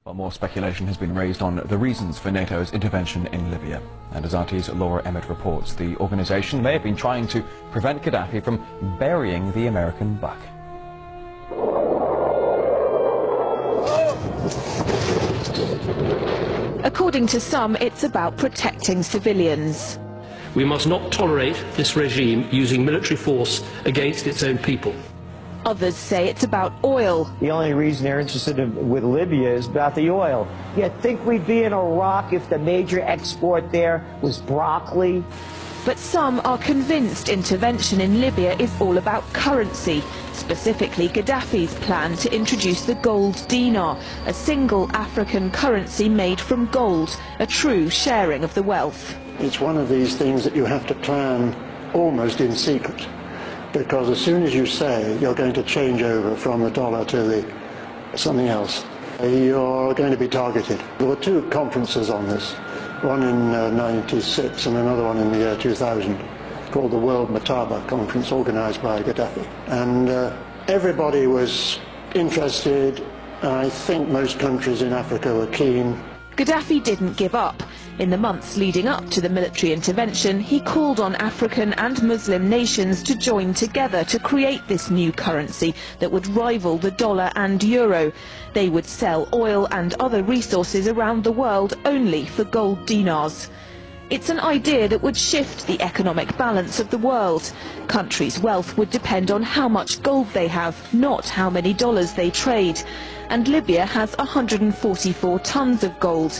Well, more speculation has been raised on the reasons for NATO's intervention in Libya. And as RT's Laura Emmett reports, the organisation may have been trying to prevent Gaddafi from burying the American buck. According to some, it's about protecting civilians. We must not tolerate this regime using military force against its own people. Others say it's about oil. The only reason they're interested with Libya is about the oil. You think we'd be in Iraq if the major export there was broccoli? But some are convinced intervention in Libya is all about currency, specifically Gaddafi's plan to introduce the gold dinar, a single African currency made from gold, a true sharing of the wealth. It's one of these things that you have to plan almost in secret, because as soon as you say you're going to change over from the dollar to something else, you're going to be targeted. There were two conferences on this, one in '96 and another one in the year 2000, called the World Mataba Conference, organized by Gaddafi. And everybody was interested. I think most countries in Africa were keen. Gaddafi didn't give up. In the months leading up to the military intervention, he called on African and Muslim nations to join together to create this new currency that would rival the dollar and euro. They would sell oil and other resources around the world only for gold dinars. It's an idea that would shift the economic balance of the world. Countries' wealth would depend on how much gold they have, not how many dollars they trade. And Libya has 144 tons of gold.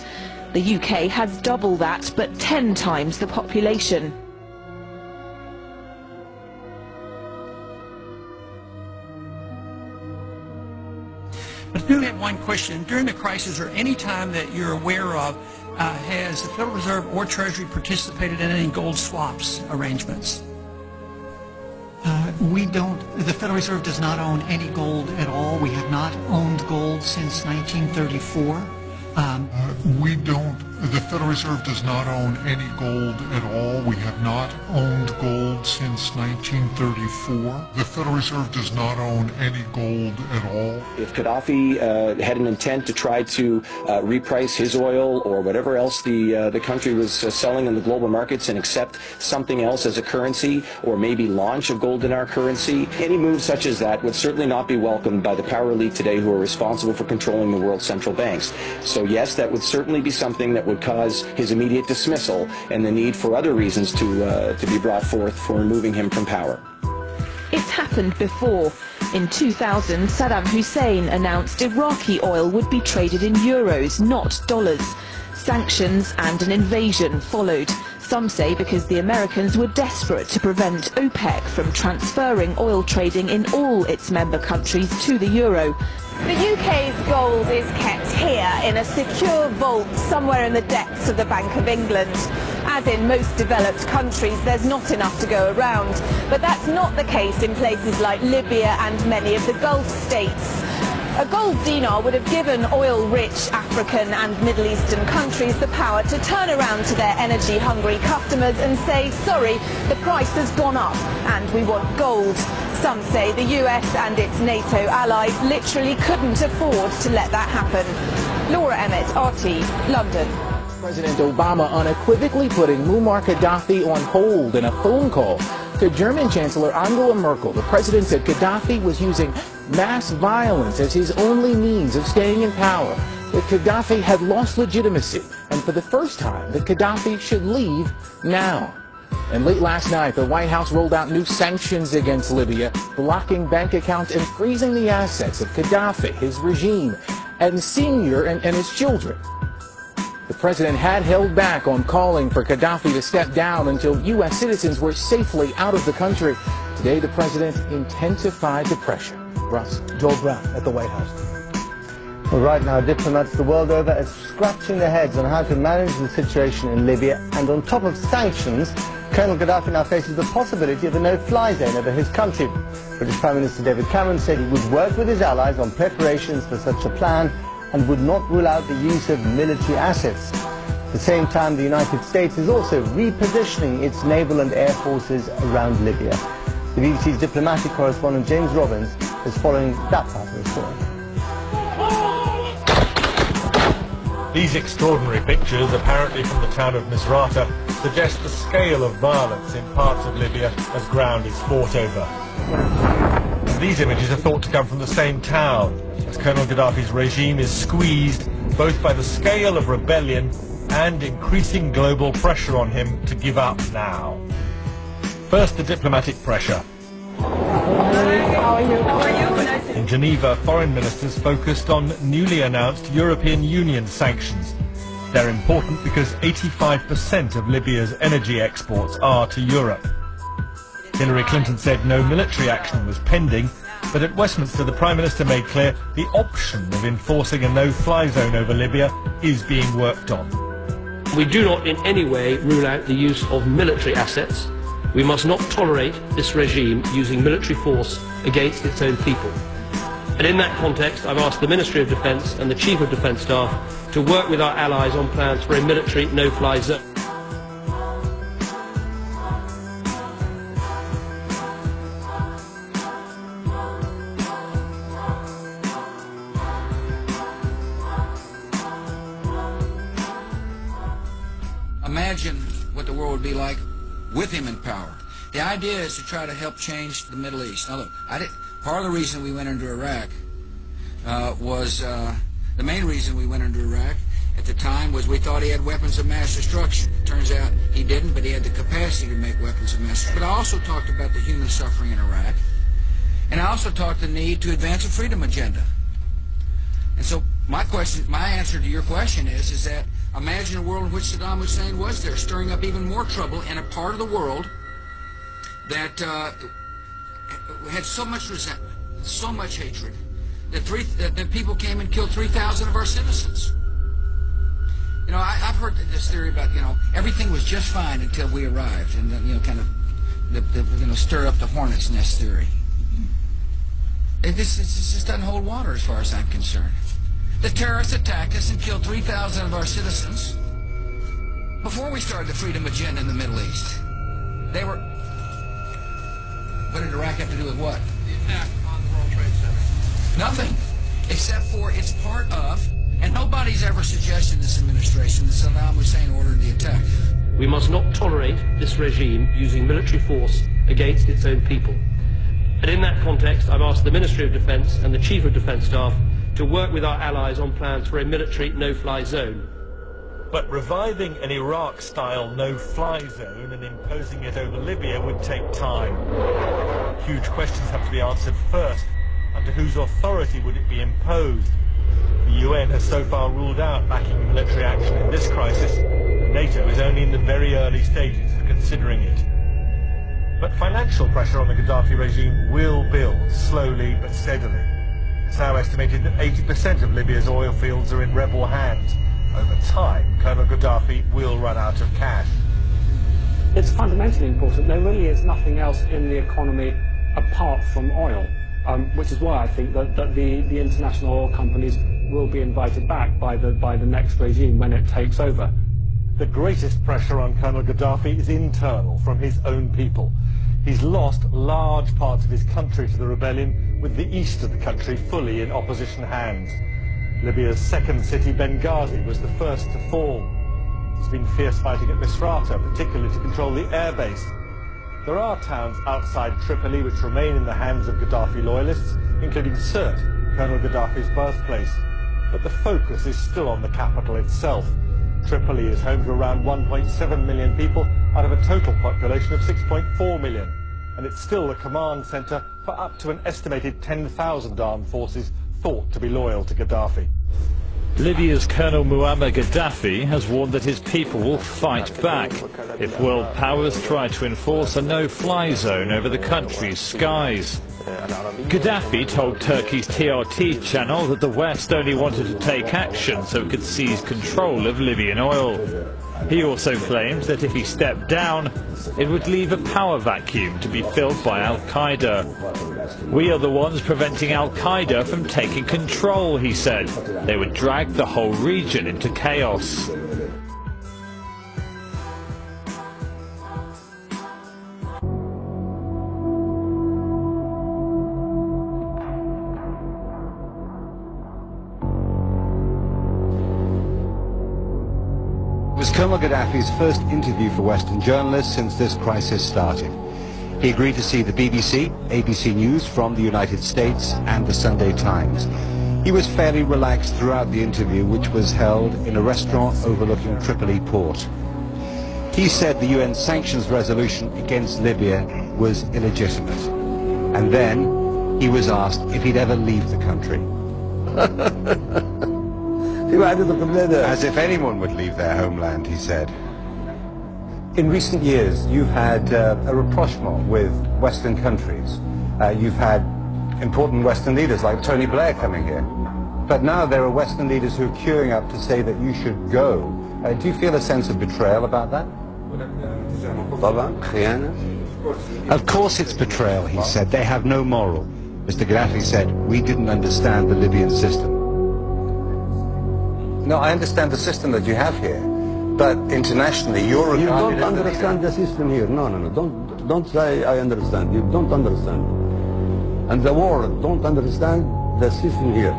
The UK has double that, but 10 times the population. But I do have one question. During the crisis, or any time that you're aware of, has the Federal Reserve or Treasury participated in any gold swaps arrangements? The Federal Reserve does not own any gold at all. We have not owned gold since 1934. The Federal Reserve does not own any gold at all. We have not owned gold since 1934. The Federal Reserve does not own any gold at all. If Gaddafi had an intent to try to reprice his oil or whatever else the country was selling in the global markets and accept something else as a currency, or maybe launch a gold dinar currency, any move such as that would certainly not be welcomed by the power elite today who are responsible for controlling the world's central banks. So yes, that would certainly be something that would cause his immediate dismissal and the need for other reasons to be brought forth for removing him from power. It's happened before. In 2000, Saddam Hussein announced Iraqi oil would be traded in euros, not dollars. Sanctions and an invasion followed. Some say because the Americans were desperate to prevent OPEC from transferring oil trading in all its member countries to the euro. The UK's gold is kept here in a secure vault somewhere in the depths of the Bank of England. As in most developed countries, there's not enough to go around. But that's not the case in places like Libya and many of the Gulf states. A gold dinar would have given oil-rich African and Middle Eastern countries the power to turn around to their energy-hungry customers and say, sorry, the price has gone up and we want gold. Some say the US and its NATO allies literally couldn't afford to let that happen. Laura Emmett, RT, London. President Obama unequivocally putting Muammar Gaddafi on hold in a phone call to German Chancellor Angela Merkel. The president said Gaddafi was using mass violence as his only means of staying in power, that Gaddafi had lost legitimacy, and for the first time that Gaddafi should leave now. And late last night, the White House rolled out new sanctions against Libya, blocking bank accounts and freezing the assets of Gaddafi, his regime, and Senior and his children. The president had held back on calling for Gaddafi to step down until U.S. citizens were safely out of the country. Today, the president intensified the pressure. Russ. Joel Brown at the White House. Well, right now, diplomats the world over are scratching their heads on how to manage the situation in Libya. And on top of sanctions, Colonel Gaddafi now faces the possibility of a no-fly zone over his country. British Prime Minister David Cameron said he would work with his allies on preparations for such a plan and would not rule out the use of military assets. At the same time, the United States is also repositioning its naval and air forces around Libya. The BBC's diplomatic correspondent James Robbins is following that part of the story. These extraordinary pictures, apparently from the town of Misrata, suggest the scale of violence in parts of Libya as ground is fought over. These images are thought to come from the same town, as Colonel Gaddafi's regime is squeezed both by the scale of rebellion and increasing global pressure on him to give up now. First, the diplomatic pressure. In Geneva, foreign ministers focused on newly announced European Union sanctions. They're important because 85% of Libya's energy exports are to Europe. Hillary Clinton said no military action was pending, but at Westminster the Prime Minister made clear the option of enforcing a no-fly zone over Libya is being worked on. We do not in any way rule out the use of military assets. We must not tolerate this regime using military force against its own people. And in that context, I've asked the Ministry of Defence and the Chief of Defence Staff to work with our allies on plans for a military no-fly zone. Imagine what the world would be like with him in power. The idea is to try to help change the Middle East. Now look, part of the reason we went into Iraq was the main reason we went into Iraq at the time was we thought he had weapons of mass destruction. Turns out he didn't, but he had the capacity to make weapons of mass destruction. But I also talked about the human suffering in Iraq, and I also talked the need to advance a freedom agenda. And so my answer to your question is that imagine a world in which Saddam Hussein was there, stirring up even more trouble in a part of the world that had so much resentment, so much hatred, that people came and killed 3,000 of our citizens. You know, I've heard this theory about, everything was just fine until we arrived, and then, kind of stir up the hornet's nest theory. It just doesn't hold water as far as I'm concerned. The terrorists attacked us and killed 3,000 of our citizens before we started the freedom agenda in the Middle East. They were... What did Iraq have to do with what? The attack on the World Trade Center. Nothing, except for it's part of, and nobody's ever suggested in this administration that Saddam Hussein ordered the attack. We must not tolerate this regime using military force against its own people. And in that context, I've asked the Ministry of Defence and the Chief of Defence Staff to work with our allies on plans for a military no-fly zone. But reviving an Iraq-style no-fly zone and imposing it over Libya would take time. Huge questions have to be answered first. Under whose authority would it be imposed? The UN has so far ruled out backing military action in this crisis. NATO is only in the very early stages of considering it. But financial pressure on the Gaddafi regime will build, slowly but steadily. It's now estimated that 80% of Libya's oil fields are in rebel hands. Over time, Colonel Gaddafi will run out of cash. It's fundamentally important. There really is nothing else in the economy apart from oil, which is why I think that the international oil companies will be invited back by the next regime when it takes over. The greatest pressure on Colonel Gaddafi is internal, from his own people. He's lost large parts of his country to the rebellion, with the east of the country fully in opposition hands. Libya's second city, Benghazi, was the first to fall. There's been fierce fighting at Misrata, particularly to control the airbase. There are towns outside Tripoli which remain in the hands of Gaddafi loyalists, including Sirte, Colonel Gaddafi's birthplace. But the focus is still on the capital itself. Tripoli is home to around 1.7 million people out of a total population of 6.4 million. And it's still the command centre for up to an estimated 10,000 armed forces thought to be loyal to Gaddafi. Libya's Colonel Muammar Gaddafi has warned that his people will fight back if world powers try to enforce a no-fly zone over the country's skies. Gaddafi told Turkey's TRT channel that the West only wanted to take action so it could seize control of Libyan oil. He also claimed that if he stepped down, it would leave a power vacuum to be filled by Al-Qaeda. We are the ones preventing Al-Qaeda from taking control, he said. They would drag the whole region into chaos. Colonel Gaddafi's first interview for Western journalists since this crisis started. He agreed to see the BBC, ABC News from the United States, and the Sunday Times. He was fairly relaxed throughout the interview, which was held in a restaurant overlooking Tripoli port. He said the UN sanctions resolution against Libya was illegitimate. And then he was asked if he'd ever leave the country. As if anyone would leave their homeland, he said. In recent years, you've had a rapprochement with Western countries. You've had important Western leaders like Tony Blair coming here. But now there are Western leaders who are queuing up to say that you should go. Do you feel a sense of betrayal about that? Of course it's betrayal, he said. They have no moral. Mr. Gaddafi said, we didn't understand the Libyan system. No, I understand the system that you have here. But internationally, you're regarded You don't as understand the system here. No. Don't say I understand. You don't understand. And the world don't understand the system here.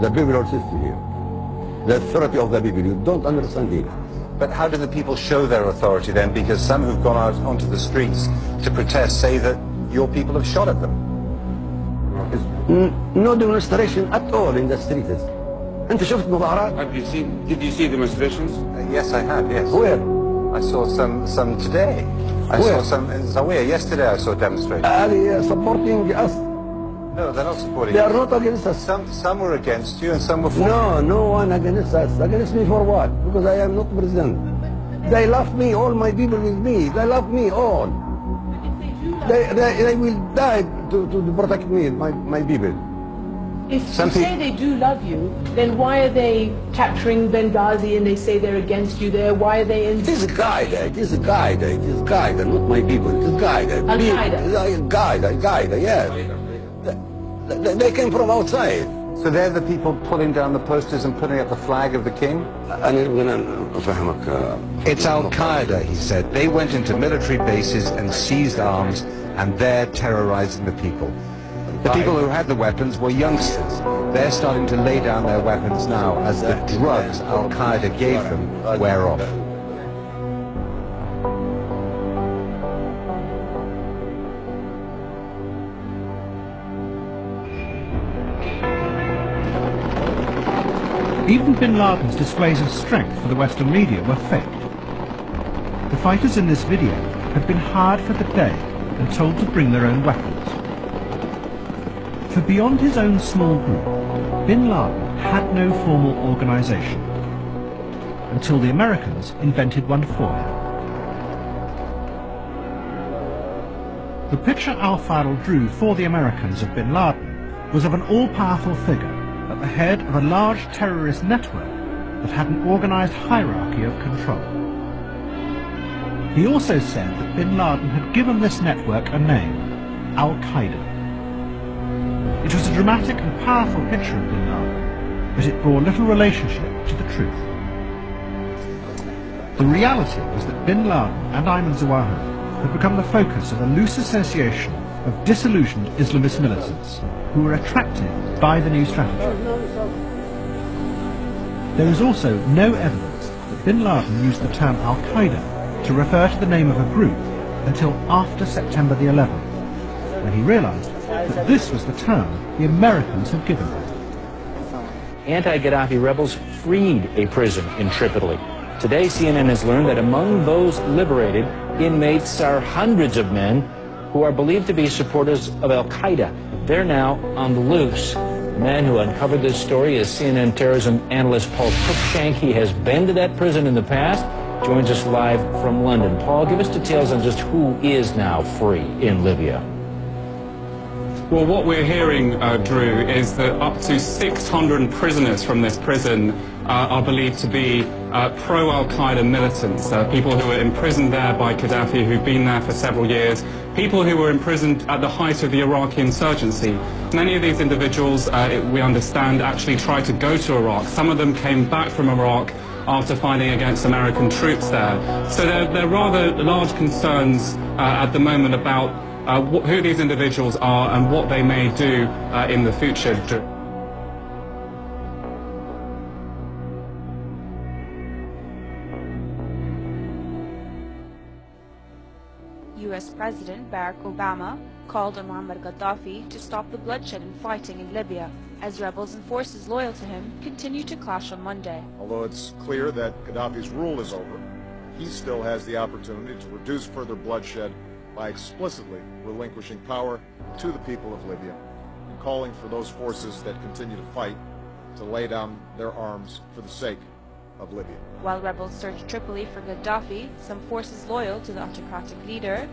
The biblical system here. The authority of the people. You don't understand it. But how do the people show their authority then? Because some who've gone out onto the streets to protest say that your people have shot at them. No demonstration at all in the streets. أنت شفت مظاهرات? Did you see demonstrations? Yes, I have, yes. Where? I saw some today. I saw some in Zawiya. Yesterday I saw demonstrations. Are they supporting us? No, they're not supporting They us. are not against us. Some were against you and some were for No, no one against us. Against me for what? Because I am not president. They love me, all my people with me. They love me all. They will die to protect me, my people. If you say they do love you, then why are they capturing Benghazi and they say they're against you there? Why are they in... It is Qaeda, not my people. It is Qaeda. Qaeda, yes. They came from outside. So they're the people pulling down the posters and putting up the flag of the king? It's Al-Qaeda, he said. They went into military bases and seized arms, and they're terrorizing the people. The people who had the weapons were youngsters. They're starting to lay down their weapons now as the drugs Al-Qaeda gave them wear off. Even bin Laden's displays of strength for the Western media were faked. The fighters in this video had been hired for the day and told to bring their own weapons. For beyond his own small group, bin Laden had no formal organization, until the Americans invented one for him. The picture Al-Fadl drew for the Americans of bin Laden was of an all-powerful figure at the head of a large terrorist network that had an organized hierarchy of control. He also said that bin Laden had given this network a name, Al-Qaeda. It was a dramatic and powerful picture of bin Laden, but it bore little relationship to the truth. The reality was that bin Laden and Ayman Zawahiri had become the focus of a loose association of disillusioned Islamist militants who were attracted by the new strategy. There is also no evidence that bin Laden used the term Al-Qaeda to refer to the name of a group until after September the 11th, when he realized that this was the term the Americans had given him. Anti-Gaddafi rebels freed a prison in Tripoli. Today, CNN has learned that among those liberated, inmates are hundreds of men who are believed to be supporters of Al-Qaeda. They're now on the loose. The man who uncovered this story is CNN terrorism analyst Paul Cruikshank. He has been to that prison in the past, joins us live from London. Paul, give us details on just who is now free in Libya. Well, what we're hearing, Drew, is that up to 600 prisoners from this prison are believed to be pro-Al-Qaeda militants, people who were imprisoned there by Gaddafi, who've been there for several years, people who were imprisoned at the height of the Iraqi insurgency. Many of these individuals, we understand, actually tried to go to Iraq. Some of them came back from Iraq after fighting against American troops there. So there are rather large concerns at the moment about who these individuals are and what they may do in the future. U.S. President Barack Obama called on Muammar Gaddafi to stop the bloodshed and fighting in Libya, as rebels and forces loyal to him continue to clash on Monday. Although it's clear that Gaddafi's rule is over, he still has the opportunity to reduce further bloodshed by explicitly relinquishing power to the people of Libya and calling for those forces that continue to fight to lay down their arms for the sake of Libya. While rebels search Tripoli for Gaddafi, some forces loyal to the autocratic leader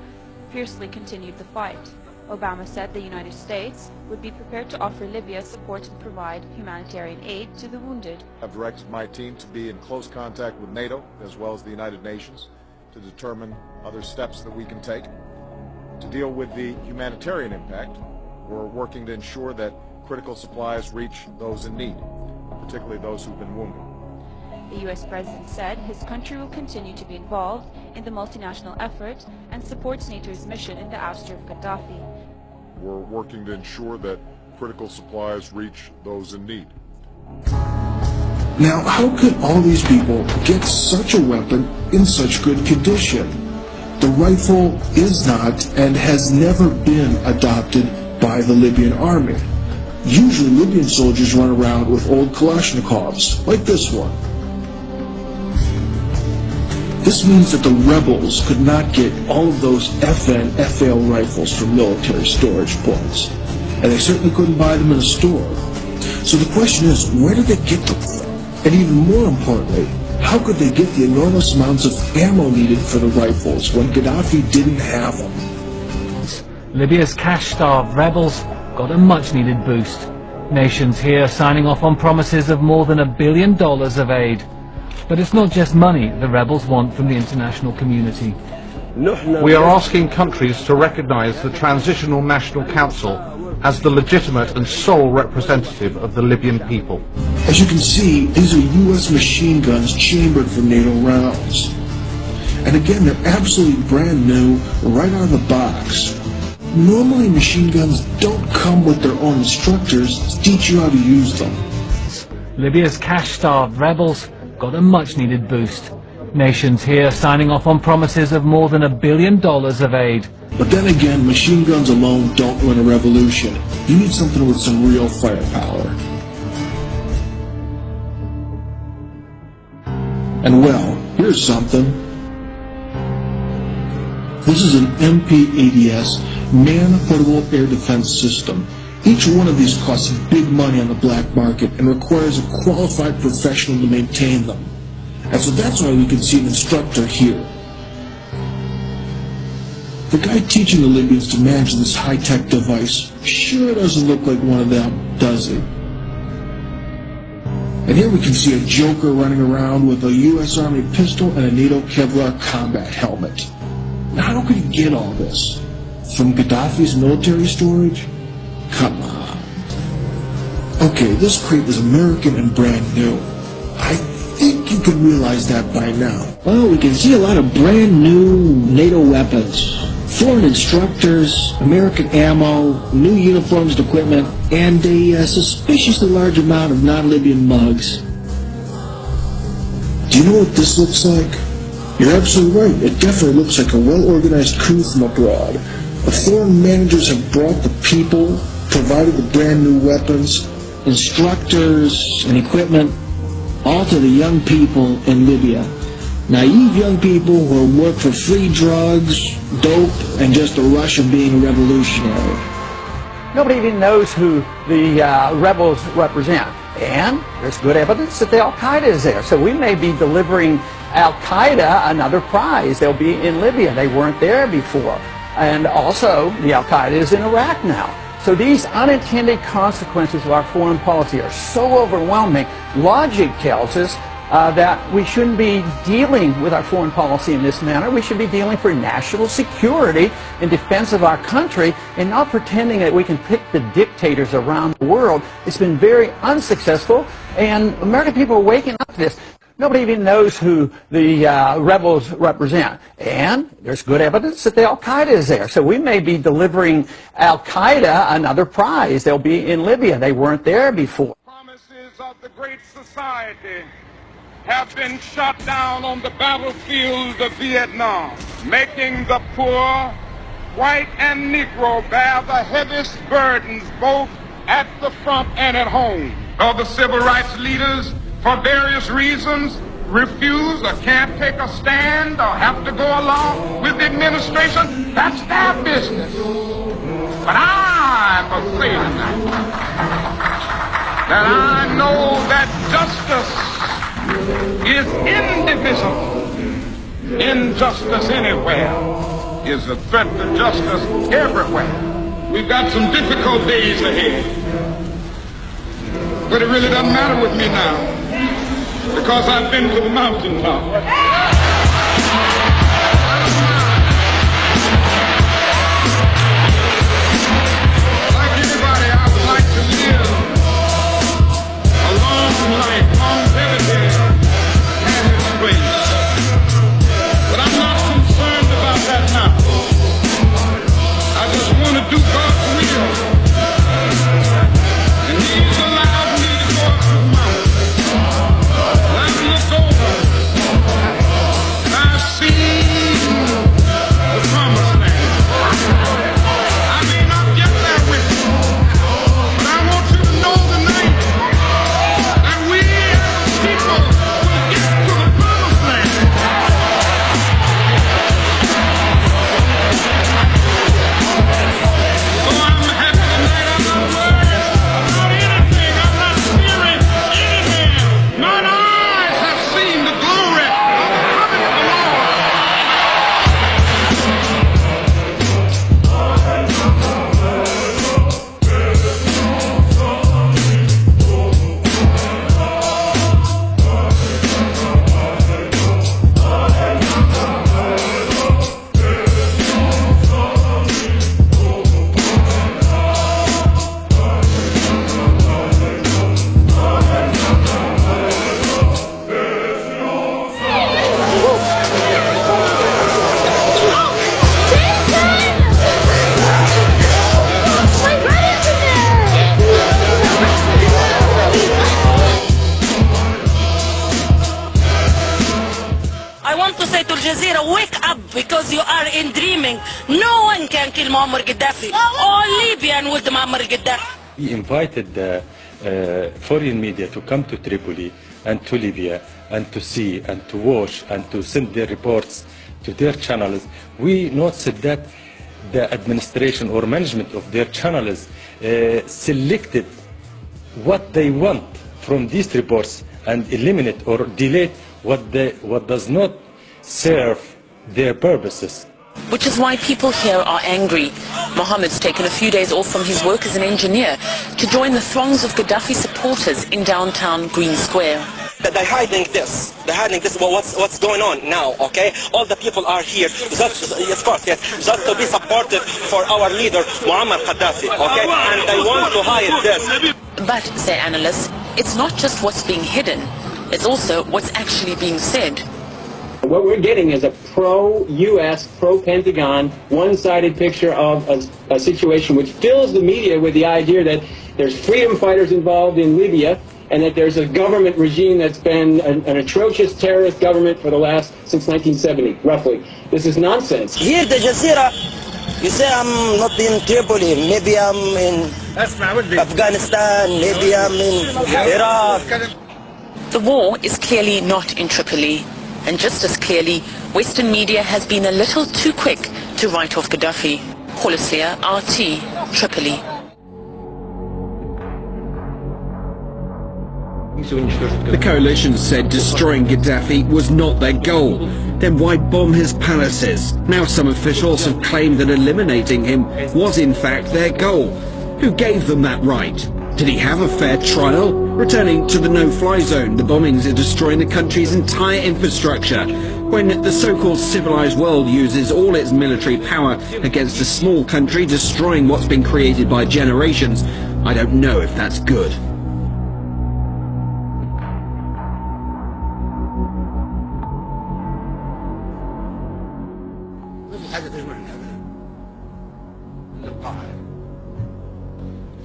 fiercely continued the fight. Obama said the United States would be prepared to offer Libya support and provide humanitarian aid to the wounded. I've directed my team to be in close contact with NATO as well as the United Nations to determine other steps that we can take. To deal with the humanitarian impact, we're working to ensure that critical supplies reach those in need, particularly those who've been wounded. The U.S. President said his country will continue to be involved in the multinational effort and supports NATO's mission in the ouster of Gaddafi. We're working to ensure that critical supplies reach those in need. Now, how could all these people get such a weapon in such good condition? The rifle is not and has never been adopted by the Libyan army. Usually Libyan soldiers run around with old Kalashnikovs, like this one. This means that the rebels could not get all of those FN, FAL rifles from military storage points. And they certainly couldn't buy them in a store. So the question is, where did they get them from? And even more importantly, how could they get the enormous amounts of ammo needed for the rifles when Gaddafi didn't have them? Libya's cash-starved rebels got a much-needed boost. Nations here signing off on promises of more than $1 billion of aid. But it's not just money the rebels want from the international community. We are asking countries to recognize the Transitional National Council as the legitimate and sole representative of the Libyan people. As you can see, these are U.S. machine guns chambered for NATO rounds. And again, they're absolutely brand new, right out of the box. Normally machine guns don't come with their own instructors to teach you how to use them. Libya's cash-starved rebels got a much-needed boost. Nations here signing off on promises of more than $1 billion of aid. But then again, machine guns alone don't win a revolution. You need something with some real firepower. And well, here's something. This is an MP-ADS, Man-Portable Air Defense System. Each one of these costs big money on the black market and requires a qualified professional to maintain them. And so that's why we can see an instructor here. The guy teaching the Libyans to manage this high-tech device sure doesn't look like one of them, does he? And here we can see a joker running around with a U.S. Army pistol and a NATO Kevlar combat helmet. Now, how could he get all this? From Gaddafi's military storage? Come on. Okay, this crate is American and brand new. I think you can realize that by now. Well, we can see a lot of brand new NATO weapons. Foreign instructors, American ammo, new uniforms and equipment, and a suspiciously large amount of non-Libyan mugs. Do you know what this looks like? You're absolutely right. It definitely looks like a well-organized coup from abroad. The foreign managers have brought the people, provided the brand new weapons, instructors, and equipment, all to the young people in Libya. Naive young people who work for free drugs, dope, and just a rush of being a revolutionary. Nobody even knows who the rebels represent. And there's good evidence that the Al-Qaeda is there. So we may be delivering Al-Qaeda another prize. They'll be in Libya. They weren't there before. And also, the Al-Qaeda is in Iraq now. So these unintended consequences of our foreign policy are so overwhelming. Logic tells us that we shouldn't be dealing with our foreign policy in this manner. We should be dealing for national security in defense of our country and not pretending that we can pick the dictators around the world. It's been very unsuccessful, and American people are waking up to this. Nobody even knows who the rebels represent. And there's good evidence that the Al-Qaeda is there. So we may be delivering Al-Qaeda another prize. They'll be in Libya. They weren't there before. Promises of the Great Society have been shot down on the battlefield of Vietnam, making the poor white and Negro bear the heaviest burdens both at the front and at home. All the civil rights leaders, for various reasons, refuse or can't take a stand or have to go along with the administration. That's their business. But I must say tonight that I know that justice is indivisible. Injustice anywhere is a threat to justice everywhere. We've got some difficult days ahead. But it really doesn't matter with me now, because I've been to the mountaintop. Like anybody, I would like to live a long life, longevity has its place. But I'm not concerned about that now. I just want to do God's will. And He's allowed me to go up to the mountain. I've looked over. I've seen the promised land. I may not get there with you, but I want you to know tonight that we as people will get to the promised land. So I'm happy tonight. I'm not worried about anything. I'm not fearing anything. Mine eyes have seen the glory of the Lord. I want to say to Al Jazeera, wake up, because you are in dreaming. No one can kill Muammar Gaddafi. All Libyan with Muammar Gaddafi. We invited the foreign media to come to Tripoli and to Libya and to see and to watch and to send their reports to their channels. We noticed that the administration or management of their channels selected what they want from these reports and eliminate or delete what does not serve their purposes. Which is why people here are angry. Mohammed's taken a few days off from his work as an engineer to join the throngs of Gaddafi supporters in downtown Green Square. They're hiding this. They're hiding this. Well, what's going on now? Okay, all the people are here. Just, of course, yes, just to be supportive for our leader Muammar Gaddafi. Okay, and they want to hide this. But, say analysts, it's not just what's being hidden. It's also what's actually being said. What we're getting is a pro-U.S., pro-Pentagon, one-sided picture of a situation which fills the media with the idea that there's freedom fighters involved in Libya and that there's a government regime that's been an atrocious terrorist government for the since 1970, roughly. This is nonsense. Here, the Jazeera, you say I'm not in Tripoli, maybe I'm in Afghanistan, maybe I'm in Iraq. The war is clearly not in Tripoli. And just as clearly, Western media has been a little too quick to write off Gaddafi. Holislia, RT, Tripoli. The coalition said destroying Gaddafi was not their goal. Then why bomb his palaces? Now some officials have claimed that eliminating him was in fact their goal. Who gave them that right? Did he have a fair trial? Returning to the no-fly zone, the bombings are destroying the country's entire infrastructure. When the so-called civilized world uses all its military power against a small country destroying what's been created by generations, I don't know if that's good.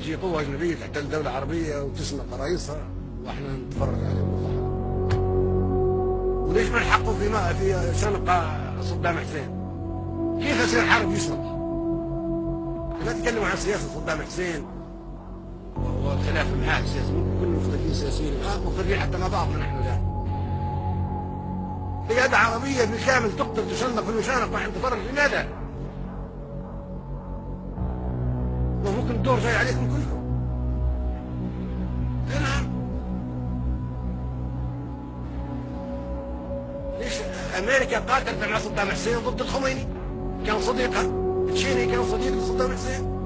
تجي قوة أجنبية تحتل دولة عربية وتسمع قرايصها واحنا نتفرج عليهم وليش ما نحققوا في شنق صدام حسين؟ كيف يصير حرب يسمع؟ لا تتكلموا عن سياسة صدام حسين والخلاف معاه السياسي، كنا مختلفين سياسيين مختلفين حتى مع بعضنا نحن الآن. قيادة عربية بالكامل تقتل تشنق المشانق مع انتظار لماذا؟ وممكن الدور جاي عليكم كلكم. نعم. ليش امريكا قاتلت مع صدام حسين ضد الخميني؟ كان صديقها. تشيني كان صديق لصدام حسين.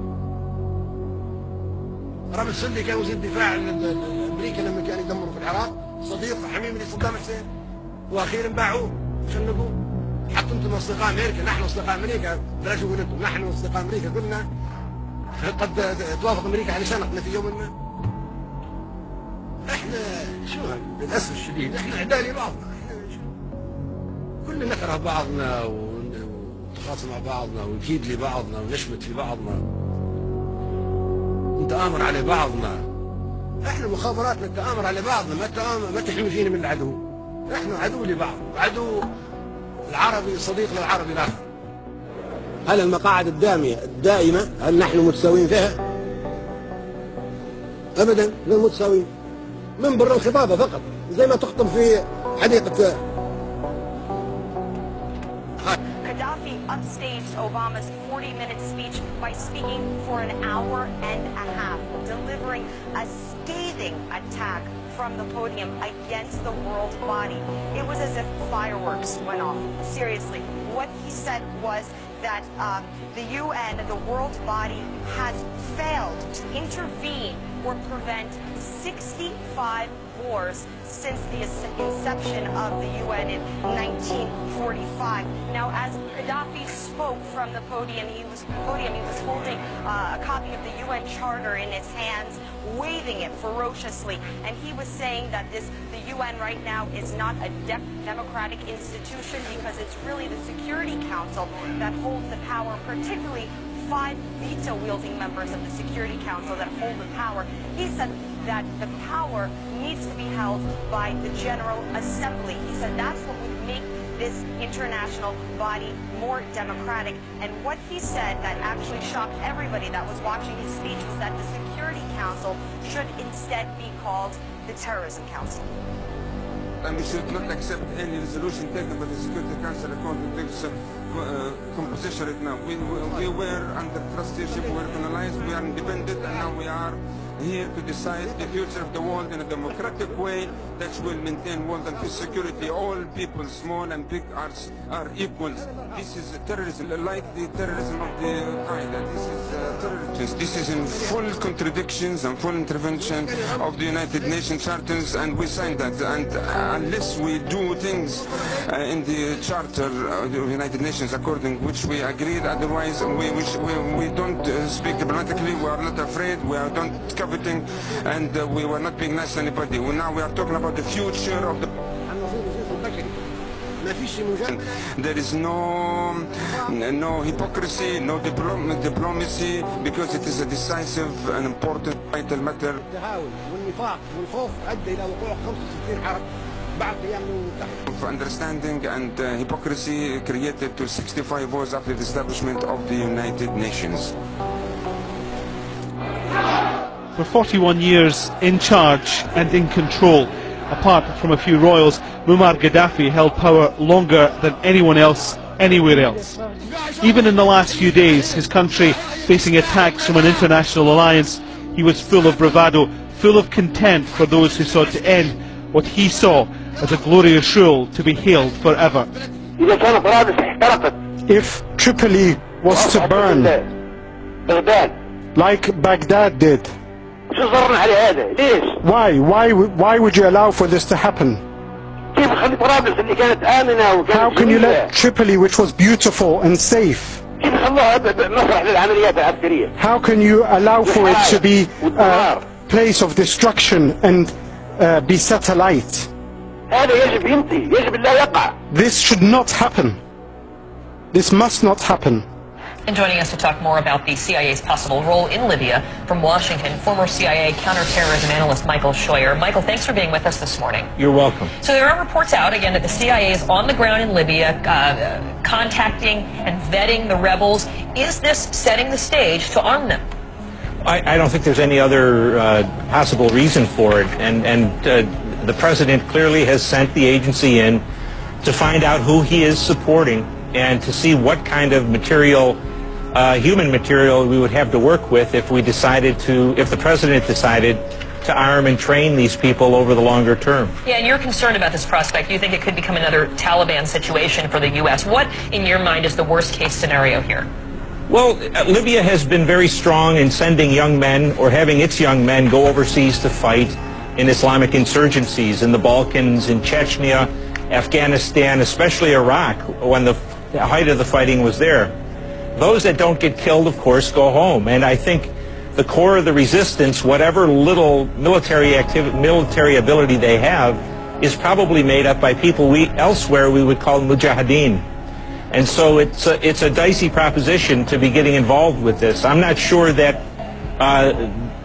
رامل سلي كان وزير الدفاع الامريكي لما كان يدمروا في العراق، صديق وحميم لصدام حسين. واخيرا باعوه وشنقوه. حتى انتم اصدقاء امريكا، نحن اصدقاء امريكا، بلاش نقول انتم، نحن اصدقاء امريكا كلنا قد توافق امريكا على شنقنا في يوم ما. احنا شو للاسف الشديد احنا اعداء لبعضنا، كلنا نكره بعضنا ونتخاصم مع بعضنا ونكيد لبعضنا ونشمت في بعضنا نتآمر على بعضنا. احنا مخابراتنا نتآمر على بعضنا، ما تحمي فينا من العدو. احنا عدو لبعض، عدو العربي صديق للعربي الاخر. هل المقاعد الدائمة هل نحن متساويين فيها؟ ابدا غير متساويين. منبر الخطابة فقط زي ما تخطب في حديقة. Gaddafi upstaged Obama's 40-minute speech by speaking for an hour and a half, delivering a scathing attack from the podium against the world body. It was as if fireworks went off. Seriously, what he said was that the UN, the world body, has failed to intervene or prevent 65 wars since the inception of the UN in 1945. Now, as Gaddafi spoke from the podium, he was holding a copy of the UN Charter in his hands, waving it ferociously, and he was saying that the UN right now is not a democratic institution because it's really the Security Council that holds the power, particularly 5 veto-wielding members of the Security Council that hold the power. He said that the power needs to be held by the General Assembly. He said that's what would make this international body more democratic. And what he said that actually shocked everybody that was watching his speech was that the Security Council should instead be called the Terrorism Council. And we should not accept any resolution taken by the Security Council according to this composition right now. We were under trusteeship, we were colonized, we are independent, and now we are here to decide the future of the world in a democratic way that will maintain world and peace security. All people, small and big, are equals. This is terrorism, like the terrorism of the Qaeda. This is terrorism. This is in full contradictions and full intervention of the United Nations charters, and we signed that. And unless we do things in the charter of the United Nations according which we agreed, otherwise we don't speak diplomatically. We are not afraid. We are not coveting, and we were not being nice to anybody. Now we are talking about the future of the. There is no hypocrisy, no diplomacy, because it is a decisive and important vital matter. Of understanding and hypocrisy created to 65 wars after the establishment of the United Nations. For 41 years in charge and in control, apart from a few royals, Muammar Gaddafi held power longer than anyone else, anywhere else. Even in the last few days, his country facing attacks from an international alliance, he was full of bravado, full of content for those who sought to end what he saw as a glorious rule to be hailed forever. If Tripoli was to burn, like Baghdad did, why would you allow for this to happen? How can you let Tripoli, which was beautiful and safe, how can you allow for it to be a place of destruction and be set alight? This should not happen. This must not happen. And joining us to talk more about the CIA's possible role in Libya from Washington, former CIA counterterrorism analyst Michael Scheuer. Michael, thanks for being with us this morning. You're welcome. So there are reports out, again, that the CIA is on the ground in Libya, contacting and vetting the rebels. Is this setting the stage to arm them? I don't think there's any other possible reason for it. And the president clearly has sent the agency in to find out who he is supporting and to see what kind of material, human material, we would have to work with if the president decided to arm and train these people over the longer term. Yeah, and you're concerned about this prospect. You think it could become another Taliban situation for the U.S. What, in your mind, is the worst-case scenario here? Well, Libya has been very strong in sending young men or having its young men go overseas to fight in Islamic insurgencies in the Balkans, in Chechnya, Afghanistan, especially Iraq, when the height of the fighting was there. Those that don't get killed, of course, go home. And I think the core of the resistance, whatever little military ability they have, is probably made up by people elsewhere we would call mujahideen. And so it's a dicey proposition to be getting involved with this. I'm not sure that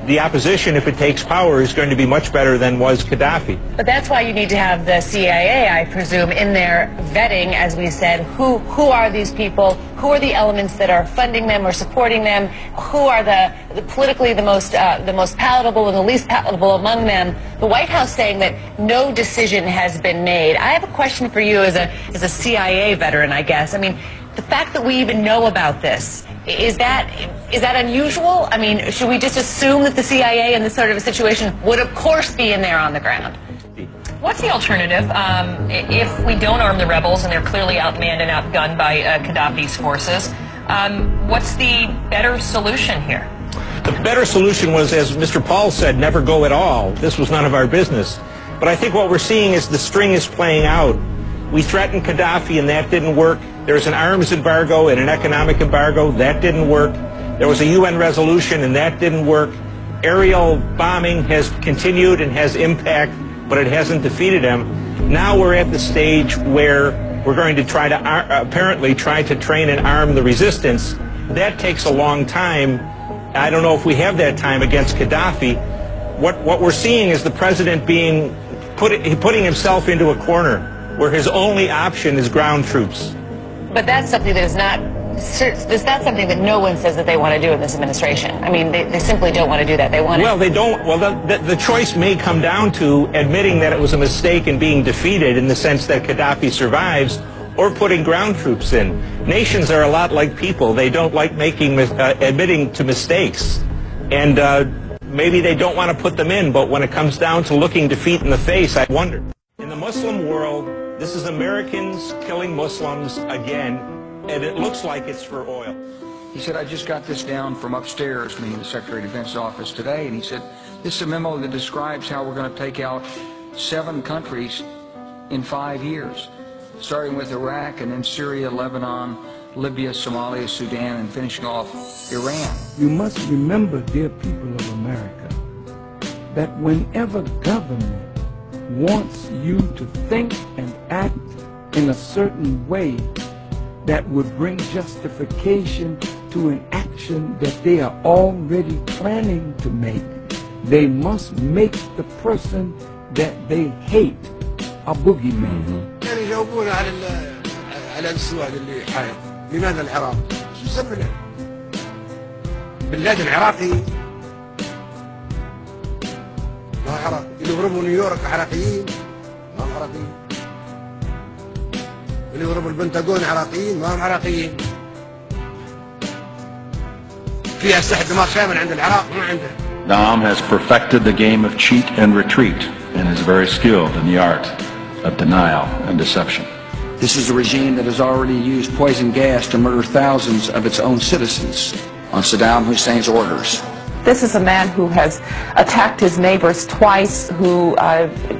the opposition, if it takes power, is going to be much better than was Gaddafi. But that's why you need to have the CIA, I presume, in there vetting, as we said, who are these people, who are the elements that are funding them or supporting them, who are the politically the most palatable and the least palatable among them. The White House saying that no decision has been made. I have a question for you as a CIA veteran, I guess. I mean, the fact that we even know about this, is that unusual? I mean, should we just assume that the CIA in this sort of a situation would, of course, be in there on the ground? What's the alternative if we don't arm the rebels and they're clearly outmanned and outgunned by Gaddafi's forces? What's the better solution here? The better solution was, as Mr. Paul said, never go at all. This was none of our business. But I think what we're seeing is the string is playing out. We threatened Gaddafi and that didn't work. There was an arms embargo and an economic embargo. That didn't work. There was a UN resolution and that didn't work. Aerial bombing has continued and has impact, but it hasn't defeated him. Now we're at the stage where we're going to apparently try to train and arm the resistance. That takes a long time. I don't know if we have that time against Gaddafi. What we're seeing is the president putting himself into a corner where his only option is ground troops. But that's something that is not something that no one says that they want to do in this administration. I mean, they simply don't want to do that. They want. Well, they don't. Well, the choice may come down to admitting that it was a mistake and being defeated in the sense that Gaddafi survives, or putting ground troops in. Nations are a lot like people. They don't like admitting to mistakes, and maybe they don't want to put them in. But when it comes down to looking defeat in the face, I wonder. In the Muslim world, this is Americans killing Muslims again, and it looks like it's for oil. He said, I just got this down from upstairs, meaning the Secretary of Defense's office today, and he said, this is a memo that describes how we're going to take out 7 countries in 5 years, starting with Iraq and then Syria, Lebanon, Libya, Somalia, Sudan, and finishing off Iran. You must remember, dear people of America, that whenever government wants you to think and act in a certain way that would bring justification to an action that they are already planning to make, they must make the person that they hate a boogeyman. يعني يجاوبون على السؤال اللي حاير، لماذا العراق؟ شو السبب له؟ بن لادن عراقي، ما عراقي، اللي يضربوا نيويورك عراقيين، ما هم عراقيين. اللي يضربوا البنتاغون عراقيين، ما هم عراقيين. في أسلحة دمار شامل عند العراق، ما عنده. Saddam has perfected the game of cheat and retreat and is very skilled in the art of denial and deception. This is a regime that has already used poison gas to murder thousands of its own citizens on Saddam Hussein's orders. This is a man who has attacked his neighbors twice, who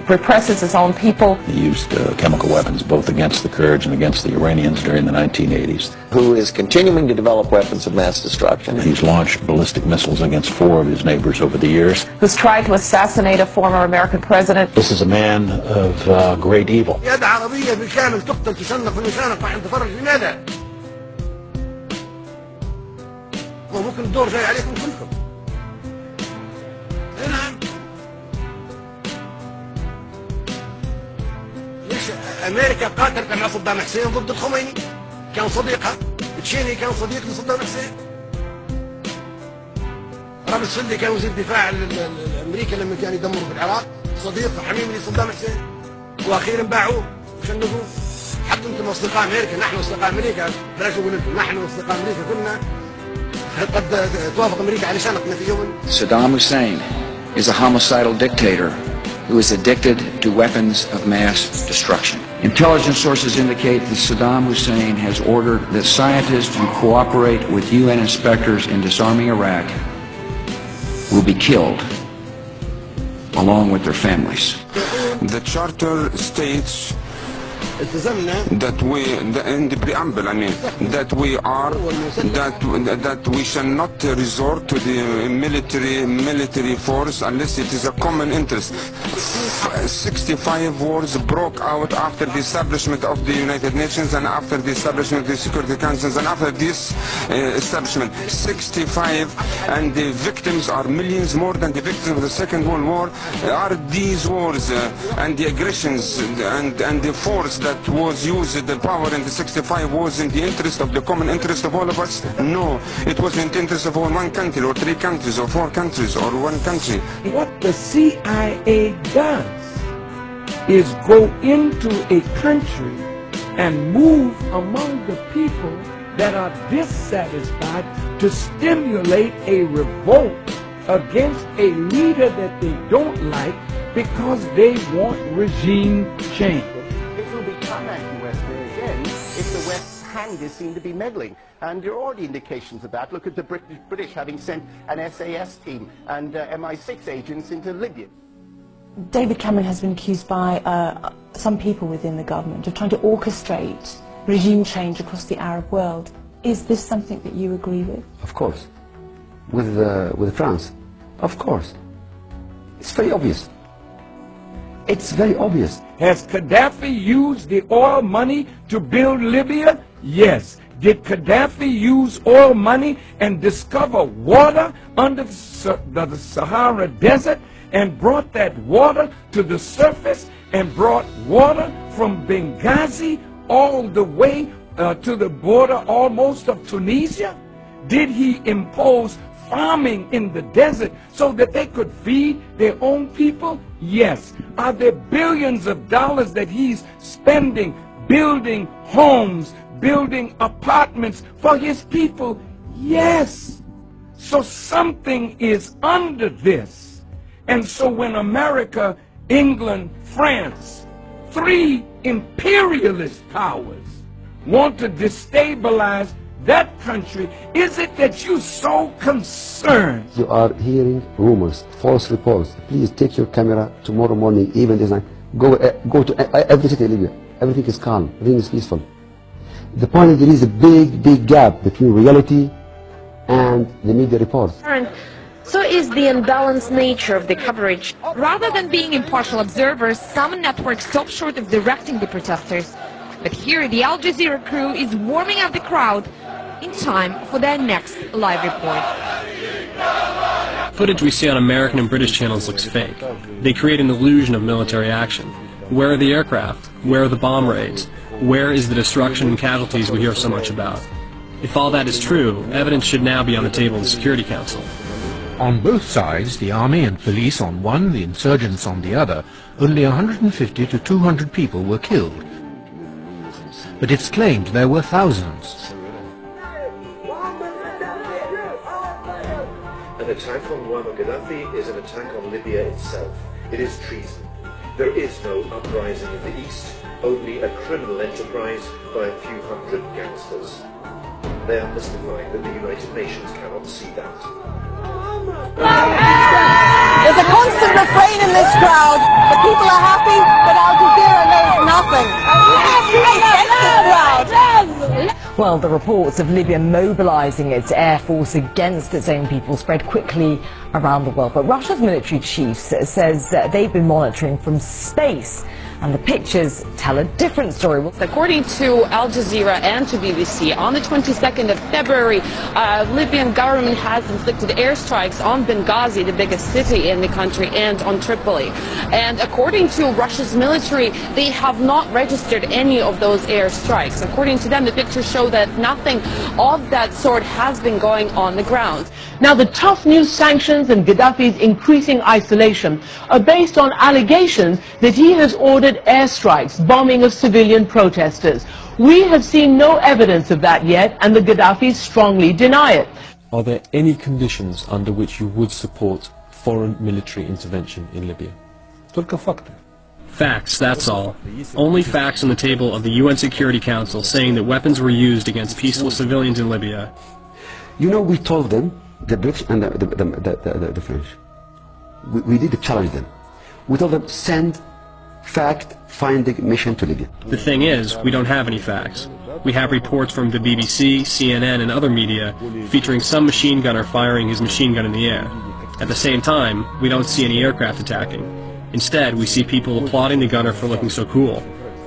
represses his own people. He used chemical weapons both against the Kurds and against the Iranians during the 1980s. Who is continuing to develop weapons of mass destruction. He's launched ballistic missiles against 4 of his neighbors over the years. Who's tried to assassinate a former American president. This is a man of great evil. يد عربية بالكامل تقتل تصنف في المشانق عند فرج، لماذا؟ يمكن الدور جاي عليكم كلكم. نعم. ليش امريكا قاتلت مع صدام حسين ضد الخميني؟ كان صديقها. تشيني كان صديق لصدام حسين. رامز سلي كان وزير الدفاع الامريكي لما كان يدمروا في العراق، صديق حميم لصدام حسين. واخيرا باعوه وشنقوه. حتى انتم اصدقاء امريكا، نحن اصدقاء امريكا، بلاش اقول انتم، نحن اصدقاء امريكا كلنا قد توافق امريكا على شنقنا في يوم. Saddam Hussein is a homicidal dictator who is addicted to weapons of mass destruction. Intelligence sources indicate that Saddam Hussein has ordered that scientists who cooperate with UN inspectors in disarming Iraq will be killed along with their families. The charter states that we, in the preamble, I mean, that we are, that we shall not resort to the military force unless it is a common interest. 65 wars broke out after the establishment of the United Nations and after the establishment of the Security Council, and after this establishment, 65, and the victims are millions more than the victims of the Second World War. Are these wars and the aggressions and the force that was used, the power in the 65 was in the interest of the common interest of all of us? No, it was in the interest of one country or 3 countries or 4 countries or 1 country. What the CIA does is go into a country and move among the people that are dissatisfied to stimulate a revolt against a leader that they don't like because they want regime change. It will be anti-West there again if the West's hand is seen to be meddling. And there are already indications of that. Look at the British having sent an SAS team and MI6 agents into Libya. David Cameron has been accused by some people within the government of trying to orchestrate regime change across the Arab world. Is this something that you agree with? Of course. With France? Of course. It's very obvious. It's very obvious. Has Gaddafi used the oil money to build Libya? Yes. Did Gaddafi use oil money and discover water under the Sahara Desert and brought that water to the surface and brought water from Benghazi all the way to the border almost of Tunisia? Did he impose farming in the desert so that they could feed their own people? Yes. Are there billions of dollars that he's spending building homes, building apartments for his people? Yes. So something is under this. And so when America, England, France, 3 imperialist powers want to destabilize that country, is it that you're so concerned? You are hearing rumors, false reports. Please take your camera tomorrow morning, even this night. Go to every city in Libya. Everything is calm. Everything is peaceful. The point is there is a big gap between reality and the media reports. So is the unbalanced nature of the coverage. Rather than being impartial observers, some networks stop short of directing the protesters. But here the Al Jazeera crew is warming up the crowd in time for their next live report. Footage we see on American and British channels looks fake. They create an illusion of military action. Where are the aircraft? Where are the bomb raids? Where is the destruction and casualties we hear so much about? If all that is true, evidence should now be on the table of the Security Council. On both sides, the army and police on one, the insurgents on the other, only 150 to 200 people were killed. But it's claimed there were thousands. An attack on Muammar Gaddafi is an attack on Libya itself. It is treason. There is no uprising in the east, only a criminal enterprise by a few hundred gangsters. They are mystifying that the United Nations cannot see that. There's a constant refrain in this crowd. The people are happy, but Al Jazeera knows nothing. Well, the reports of Libya mobilizing its air force against its own people spread quickly around the world. But Russia's military chief says that they've been monitoring from space And the pictures tell a different story. According to Al Jazeera and to BBC, on the 22nd of February, Libyan government has inflicted airstrikes on Benghazi, the biggest city in the country, and on Tripoli. And according to Russia's military, they have not registered any of those airstrikes. According to them, the pictures show that nothing of that sort has been going on the ground. Now, the tough new sanctions and Gaddafi's increasing isolation are based on allegations that he has ordered airstrikes, bombing of civilian protesters. We have seen no evidence of that yet, and the Gaddafis strongly deny it. Are there any conditions under which you would support foreign military intervention in Libya? Facts, that's all. Only facts on the table of the UN Security Council saying that weapons were used against peaceful civilians in Libya. You know, we told them, the British and the French, we did challenge them. We told them, send fact-finding mission to Libya. The thing is, we don't have any facts. We have reports from the BBC, CNN, and other media featuring some machine gunner firing his machine gun in the air. At the same time, we don't see any aircraft attacking. Instead, we see people applauding the gunner for looking so cool.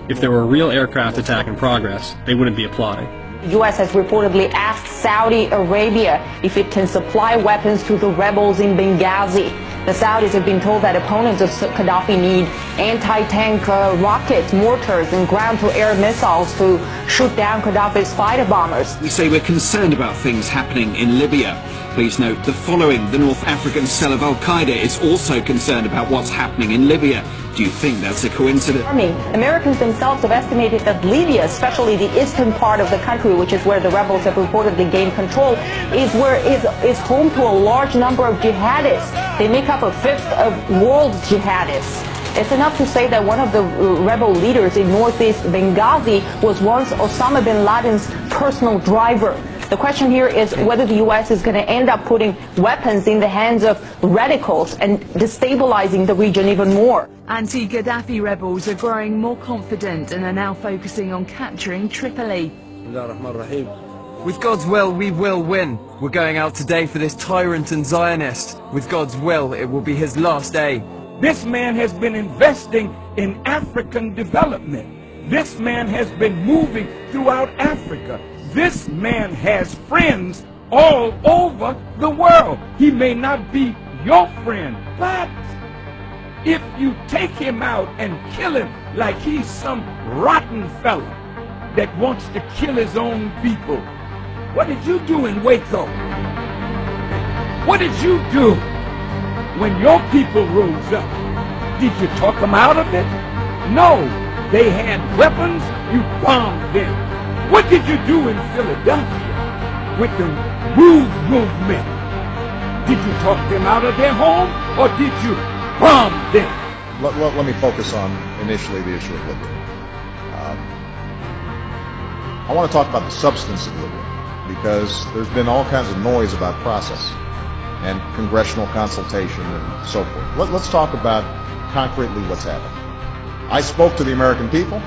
If there were a real aircraft attack in progress, they wouldn't be applauding. The U.S. has reportedly asked Saudi Arabia if it can supply weapons to the rebels in Benghazi. The Saudis have been told that opponents of Gaddafi need anti-tank rockets, mortars, and ground-to-air missiles to shoot down Gaddafi's fighter bombers. We say we're concerned about things happening in Libya. Please note the following. The North African cell of Al-Qaeda is also concerned about what's happening in Libya. Do you think that's a coincidence? Americans themselves have estimated that Libya, especially the eastern part of the country, which is where the rebels have reportedly gained control, is home to a large number of jihadists. They make up a fifth of world jihadists. It's enough to say that one of the rebel leaders in northeast Benghazi was once Osama bin Laden's personal driver. The question here is whether the U.S. is going to end up putting weapons in the hands of radicals and destabilizing the region even more. Anti-Gaddafi rebels are growing more confident and are now focusing on capturing Tripoli. With God's will, we will win. We're going out today for this tyrant and Zionist. With God's will, it will be his last day. This man has been investing in African development. This man has been moving throughout Africa. This man has friends all over the world. He may not be your friend, but if you take him out and kill him like he's some rotten fella that wants to kill his own people, what did you do in Waco? What did you do when your people rose up? Did you talk them out of it? No, they had weapons, you bombed them. What did you do in Philadelphia with the Move movement? Did you talk them out of their home, or did you bomb them? Let me focus on initially the issue of Libya. I want to talk about the substance of Libya, because there's been all kinds of noise about process and congressional consultation and so forth. Let's talk about concretely what's happened. I spoke to the American people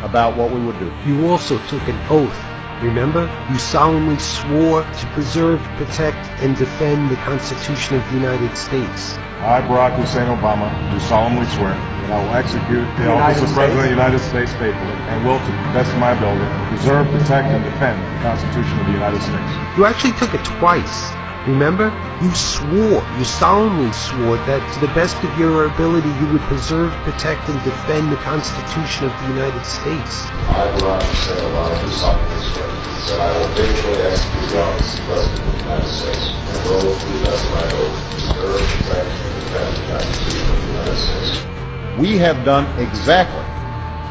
about what we would do. You also took an oath, remember? You solemnly swore to preserve, protect, and defend the Constitution of the United States. I, Barack Hussein Obama, do solemnly swear that I will execute the office of President of the United States faithfully and will, to the best of my ability, preserve, protect, and defend the Constitution of the United States. You actually took it twice. Remember? You solemnly swore that to the best of your ability you would preserve, protect, and defend the Constitution of the United States. I, Barack Hussein Obama, do solemnly swear that I will faithfully execute the office of President of the United States and will, to the best of my ability, preserve, protect, and defend the Constitution of the United States. We have done exactly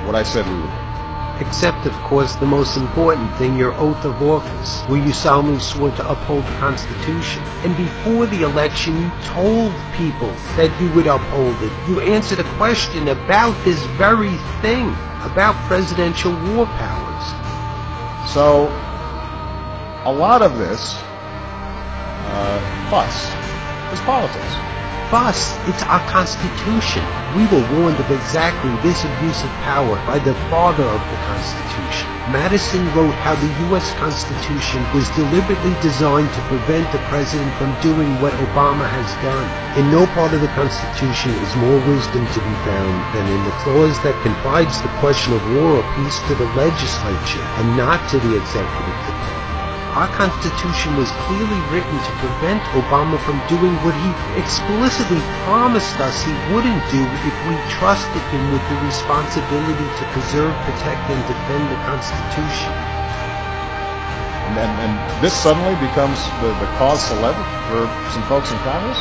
what I said we would do. Except, of course, the most important thing, your oath of office, where you solemnly swore to uphold the Constitution. And before the election, you told people that you would uphold it. You answered a question about this very thing, about presidential war powers. So, a lot of this fuss is politics. fuss. It's our Constitution. We were warned of exactly this abuse of power by the father of the Constitution. Madison wrote how the U.S. Constitution was deliberately designed to prevent the president from doing what Obama has done. In no part of the Constitution is more wisdom to be found than in the clause that confides the question of war or peace to the legislature and not to the executive department. Our Constitution was clearly written to prevent Obama from doing what he explicitly promised us he wouldn't do if we trusted him with the responsibility to preserve, protect, and defend the Constitution. And this suddenly becomes the cause célèbre for some folks in Congress?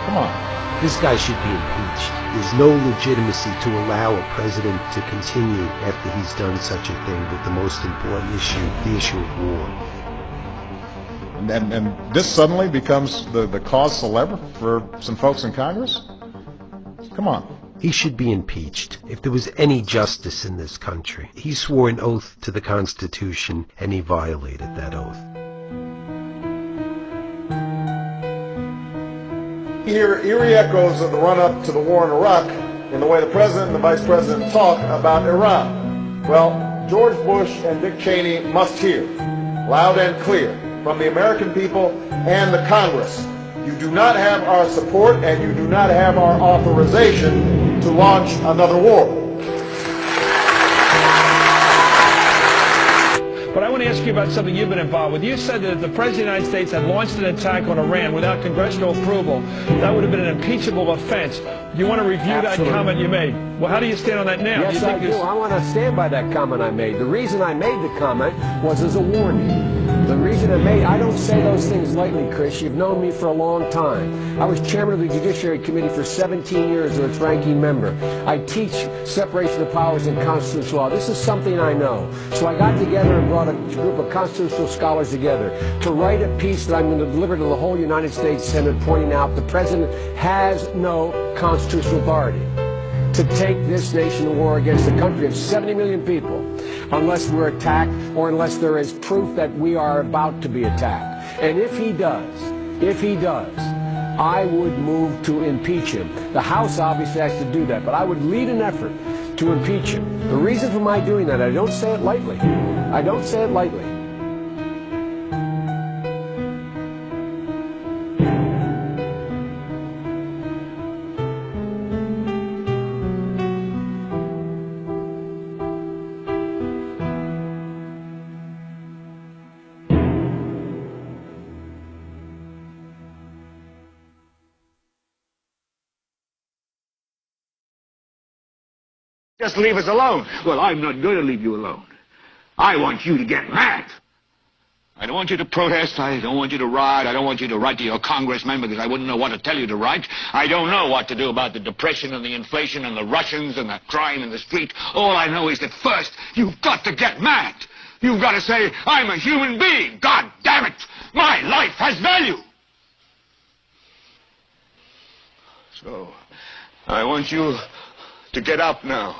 Come on. This guy should be impeached. There's no legitimacy to allow a president to continue after he's done such a thing with the most important issue, the issue of war. And this suddenly becomes the cause célèbre for some folks in Congress? Come on. He should be impeached. If there was any justice in this country, he swore an oath to the Constitution and he violated that oath. You hear eerie echoes of the run-up to the war in Iraq in the way the president and the vice president talk about Iran. Well, George Bush and Dick Cheney must hear, loud and clear, from the American people and the Congress, you do not have our support and you do not have our authorization to launch another war. But I want to ask you about something you've been involved with. You said that if the President of the United States had launched an attack on Iran without congressional approval, that would have been an impeachable offense. Do you want to review that comment you made? Well, how do you stand on that now? Yes, I do. I want to stand by that comment I made. The reason I made the comment was as a warning. The reason I don't say those things lightly, Chris. You've known me for a long time. I was chairman of the Judiciary Committee for 17 years, or its ranking member. I teach separation of powers and constitutional law. This is something I know. So I got together and brought a group of constitutional scholars together to write a piece that I'm going to deliver to the whole United States Senate, pointing out the president has no constitutional authority to take this nation to war against a country of 70 million people unless we're attacked or unless there is proof that we are about to be attacked. And if he does, I would move to impeach him. The House obviously has to do that, but I would lead an effort to impeach him. The reason for my doing that, I don't say it lightly. I don't say it lightly. Just leave us alone. Well, I'm not going to leave you alone. I want you to get mad. I don't want you to protest. I don't want you to riot. I don't want you to write to your congressman because I wouldn't know what to tell you to write. I don't know what to do about the depression and the inflation and the Russians and the crime in the street. All I know is that first, you've got to get mad. You've got to say, I'm a human being. God damn it. My life has value. So, I want you to get up now.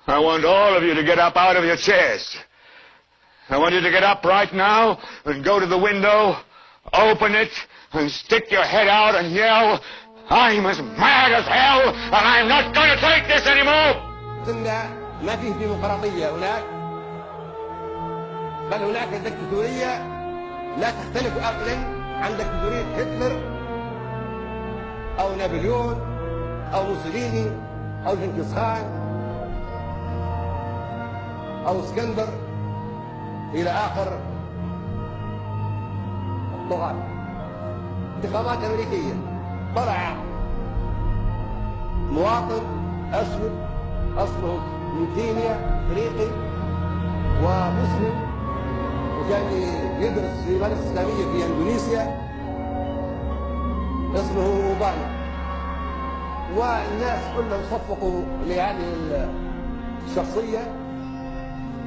I want all of you to get up out of your chairs. I want you to get up right now and go to the window, open it, and stick your head out and yell, I'm as mad as hell, and I'm not going to take this anymore! ما فيه ديمقراطية هناك، بل هناك دكتاتورية لا تختلف أصلا عن دكتاتورية هتلر أو نابليون أو موسوليني أو جنكيز خان أو اسكندر إلى آخر الطغاة. انتخابات أمريكية طلع مواطن أسود أصله من كينيا أفريقي ومسلم وكان يدرس في مدرسة إسلامية في إندونيسيا اسمه أوباما، والناس كلهم صفقوا لهذه الشخصية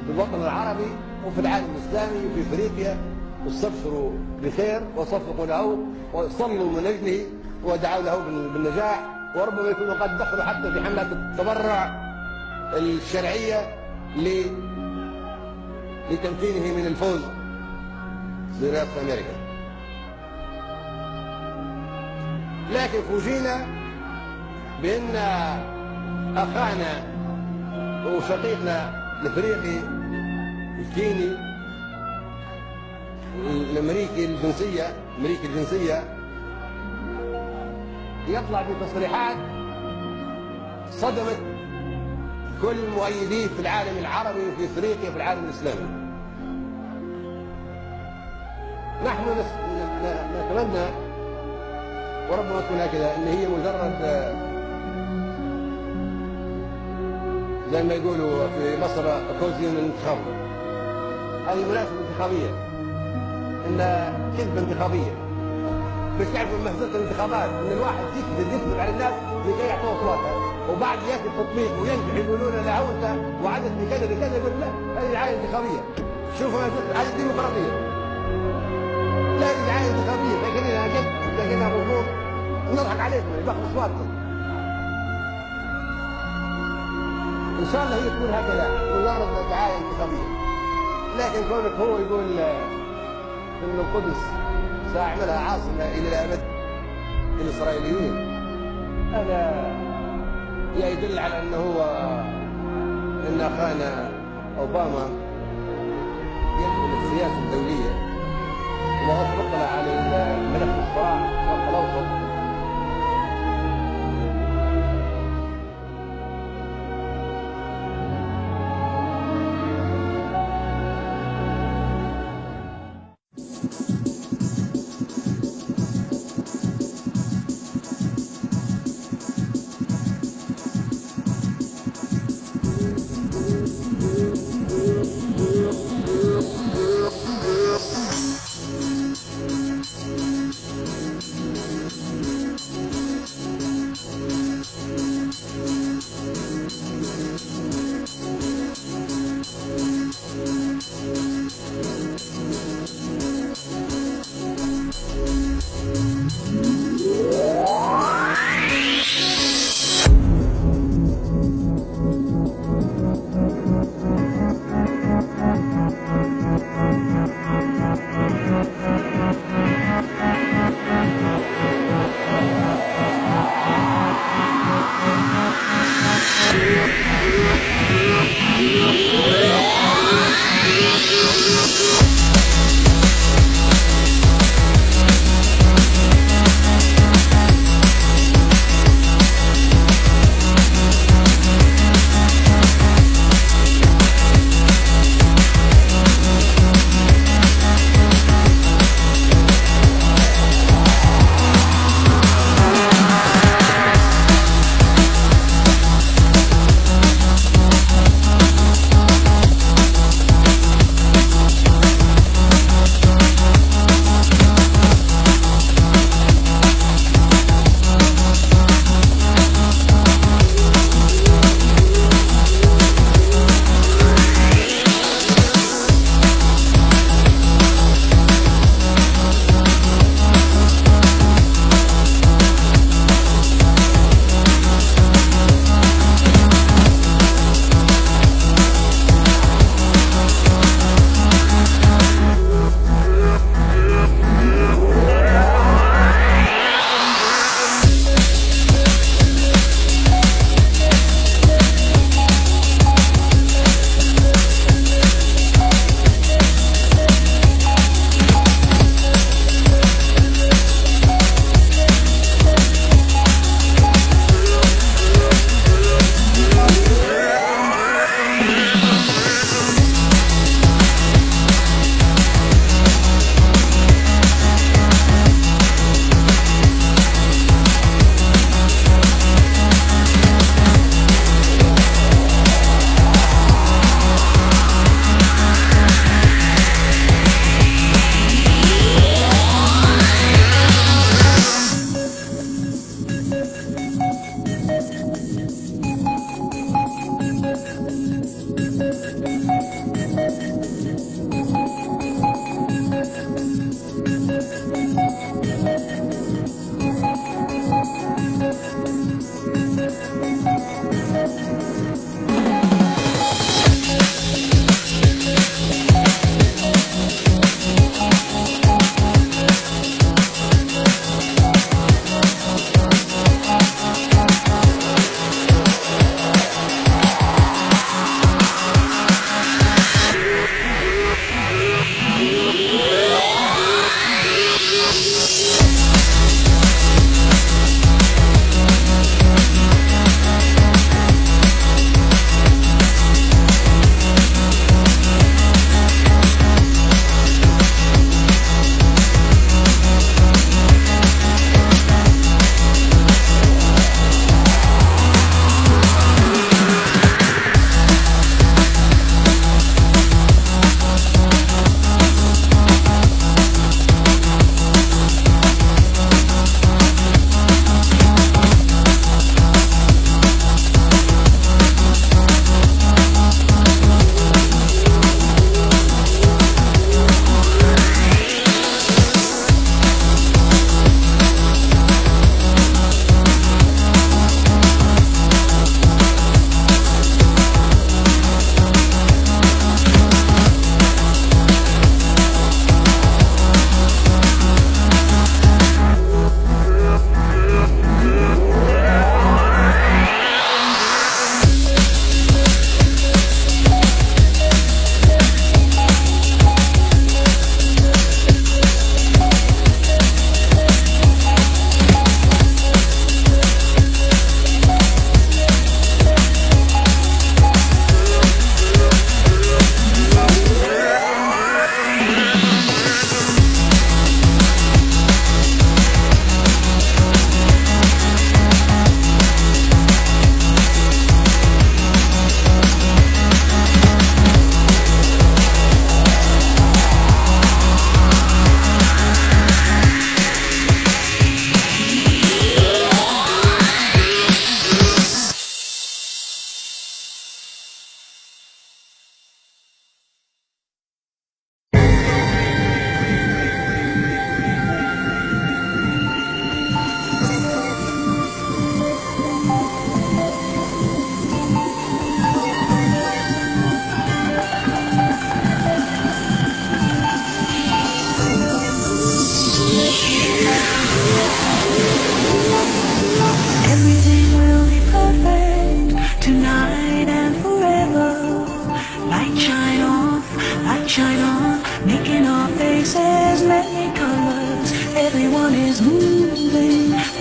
في الوطن العربي وفي العالم الإسلامي وفي أفريقيا، واستبشروا بخير وصفقوا له وصلوا من أجله ودعوا له بالنجاح، وربما يكونوا قد دخلوا حتى في حملة التبرع الشرعية لتمكينه من الفوز برئاسة أمريكا. لكن فوجئنا بأن أخانا وشقيقنا الافريقي الكيني الامريكي الجنسيه يطلع بتصريحات صدمت كل المؤيدين في العالم العربي وفي افريقيا وفي العالم الاسلامي. نحن نتمنى وربما تكون هكذا ان هي مجرد زي ما يقولوا في مصر كوزين انتخابي. هذه مناسبة انتخابية، إن كذبة انتخابية. بس تعرفوا مهزلة الانتخابات إن الواحد يكذب على الناس لكي يعطوه أصواتها، وبعد يأتي التطبيق وينجح يقولون له أنت وعدت بكذا بكذا، يقول لا هذه دعاية انتخابية. شوفوا هذه الديمقراطية. لا هذه دعاية انتخابية، لكنها مفروض نضحك عليكم باخذ أصواتكم. إن شاء الله هي تكون هكذا مجرد دعاية انتخابية. لكن كونك هو يقول ان القدس ساعملها عاصمه الى الابد للاسرائيليين، هذا يدل على انه هو ان اخانا اوباما يدخل السياسه الدوليه وهو مطلع على ملف الصراع في الشرق الاوسط.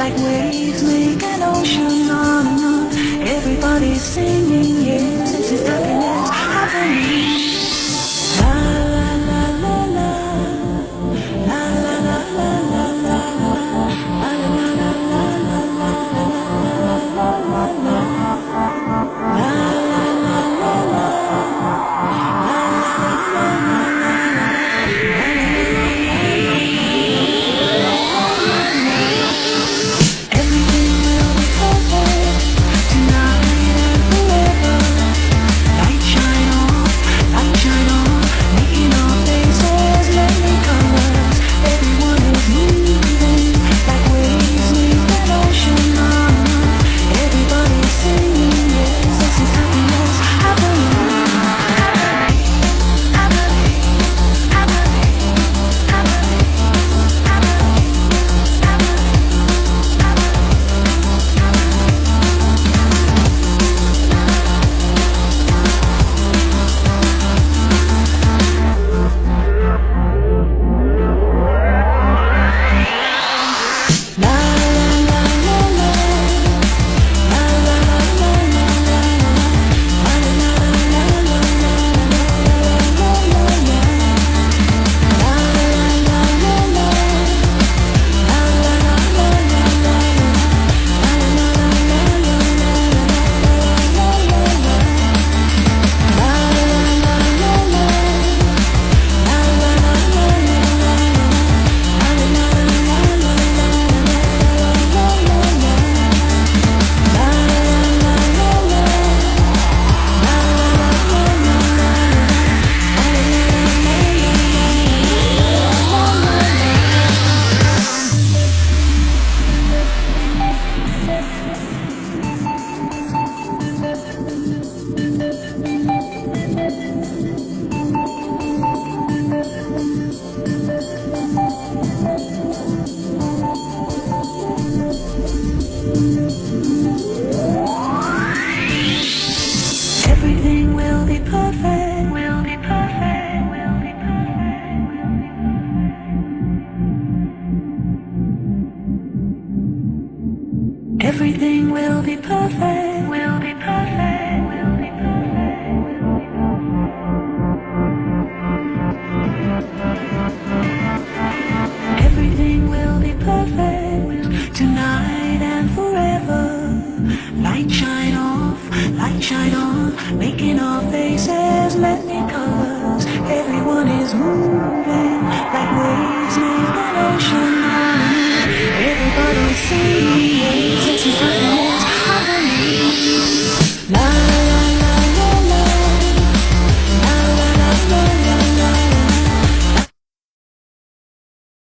like waves make an ocean on and on. Everybody's singing, yes, this is happiness happening. La la la la la, la la la la la la, la la la la la la la, la la la la. Everything will be perfect, will be perfect, will be perfect, will be perfect. Everything will be perfect, will be perfect, will be perfect, will be perfect. Everything will be perfect tonight and forever. Light shine off, light shine on, making our faces many colors. Everyone is moving.